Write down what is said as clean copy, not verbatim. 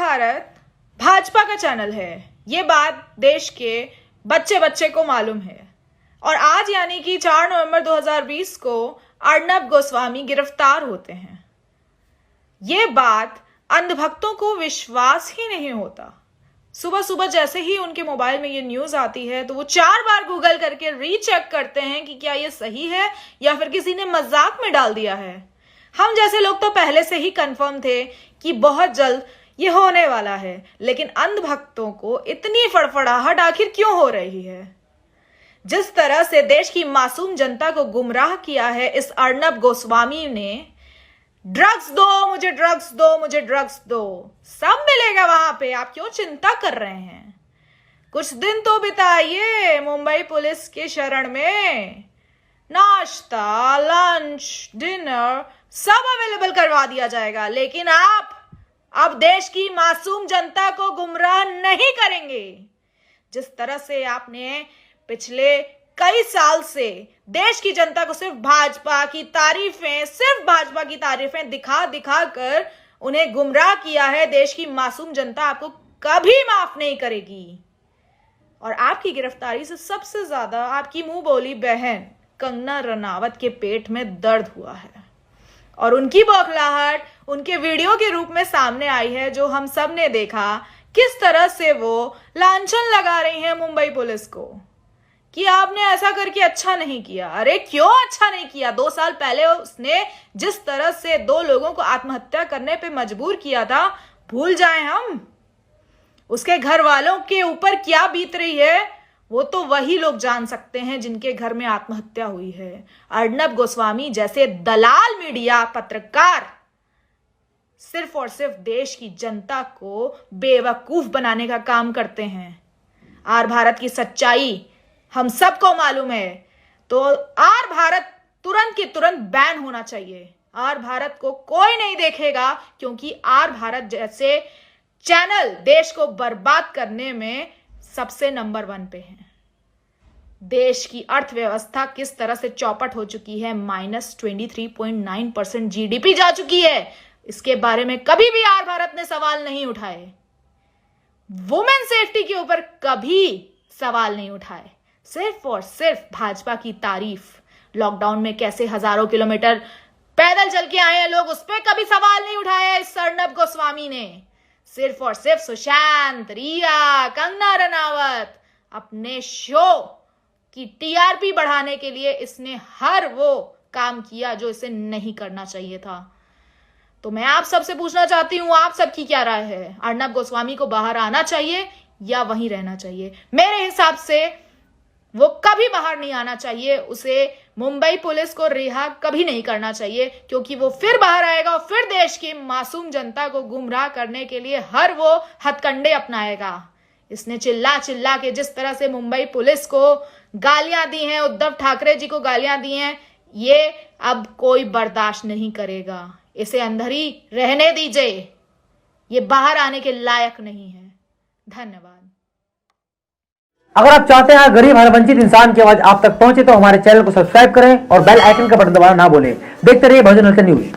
भारत भाजपा का चैनल है, ये बात देश के बच्चे बच्चे को मालूम है। और आज यानी कि 4 नवंबर 2020 को अर्नब गोस्वामी गिरफ्तार होते हैं। ये बात अंधभक्तों को विश्वास ही नहीं होता। सुबह सुबह जैसे ही उनके मोबाइल में ये न्यूज आती है तो वो 4 बार गूगल करके रीचेक करते हैं कि क्या ये सही है या फिर किसी ने मजाक में डाल दिया है। हम जैसे लोग तो पहले से ही कंफर्म थे कि बहुत जल्द ये होने वाला है, लेकिन अंधभक्तों को इतनी फड़फड़ाहट आखिर क्यों हो रही है? जिस तरह से देश की मासूम जनता को गुमराह किया है इस अर्नब गोस्वामी ने, ड्रग्स दो मुझे, ड्रग्स दो मुझे, ड्रग्स दो, सब मिलेगा वहां पे, आप क्यों चिंता कर रहे हैं? कुछ दिन तो बिताइए मुंबई पुलिस के शरण में, नाश्ता, लंच, डिनर सब अवेलेबल करवा दिया जाएगा, लेकिन आप अब देश की मासूम जनता को गुमराह नहीं करेंगे। जिस तरह से आपने पिछले कई साल से देश की जनता को सिर्फ भाजपा की तारीफें दिखा दिखा कर उन्हें गुमराह किया है, देश की मासूम जनता आपको कभी माफ नहीं करेगी। और आपकी गिरफ्तारी से सबसे ज्यादा आपकी मुंह बोली बहन कंगना रनावत के पेट में दर्द हुआ है और उनकी बौखलाहट उनके वीडियो के रूप में सामने आई है, जो हम सब ने देखा किस तरह से वो लांछन लगा रही हैं मुंबई पुलिस को कि आपने ऐसा करके अच्छा नहीं किया। अरे क्यों अच्छा नहीं किया? 2 साल पहले उसने जिस तरह से 2 लोगों को आत्महत्या करने पे मजबूर किया था, भूल जाएं हम? उसके घर वालों के ऊपर क्या बीत रही है वो तो वही लोग जान सकते हैं जिनके घर में आत्महत्या हुई है। अर्नब गोस्वामी जैसे दलाल मीडिया पत्रकार सिर्फ और सिर्फ देश की जनता को बेवकूफ बनाने का काम करते हैं। आर भारत की सच्चाई हम सबको मालूम है, तो आर भारत तुरंत की तुरंत बैन होना चाहिए। आर भारत को कोई नहीं देखेगा क्योंकि आर भारत जैसे चैनल देश को बर्बाद करने में सबसे नंबर 1 पे है। देश की अर्थव्यवस्था किस तरह से चौपट हो चुकी है, -23.9% जीडीपी जा चुकी है, इसके बारे में कभी भी आर भारत ने सवाल नहीं उठाए। वुमेन सेफ्टी के ऊपर कभी सवाल नहीं उठाए, सिर्फ और सिर्फ भाजपा की तारीफ। लॉकडाउन में कैसे हजारों किलोमीटर पैदल चल के आए हैं लोग, उस पर कभी सवाल नहीं उठाया इस अर्नब गोस्वामी ने। सिर्फ और सिर्फ सुशांत, रिया, कंगना रनावत अपने शो की टीआरपी बढ़ाने के लिए इसने हर वो काम किया जो इसे नहीं करना चाहिए था। तो मैं आप सबसे पूछना चाहती हूं, आप सबकी क्या राय है? अर्नब गोस्वामी को बाहर आना चाहिए या वहीं रहना चाहिए? मेरे हिसाब से वो कभी बाहर नहीं आना चाहिए, उसे मुंबई पुलिस को रिहा कभी नहीं करना चाहिए, क्योंकि वो फिर बाहर आएगा और फिर देश की मासूम जनता को गुमराह करने के लिए हर वो हथकंडे अपनाएगा। इसने चिल्ला चिल्ला के जिस तरह से मुंबई पुलिस को गालियां दी हैं, उद्धव ठाकरे जी को गालियां दी हैं, ये अब कोई बर्दाश्त नहीं करेगा। इसे अंदर ही रहने दीजिए, ये बाहर आने के लायक नहीं है। धन्यवाद। अगर आप चाहते हैं गरीब हर वंचित इंसान की आवाज आप तक पहुंचे तो हमारे चैनल को सब्सक्राइब करें और बेल आइकन का बटन दबाना ना भूलें। देखते रहिए बहुजन हलचल न्यूज।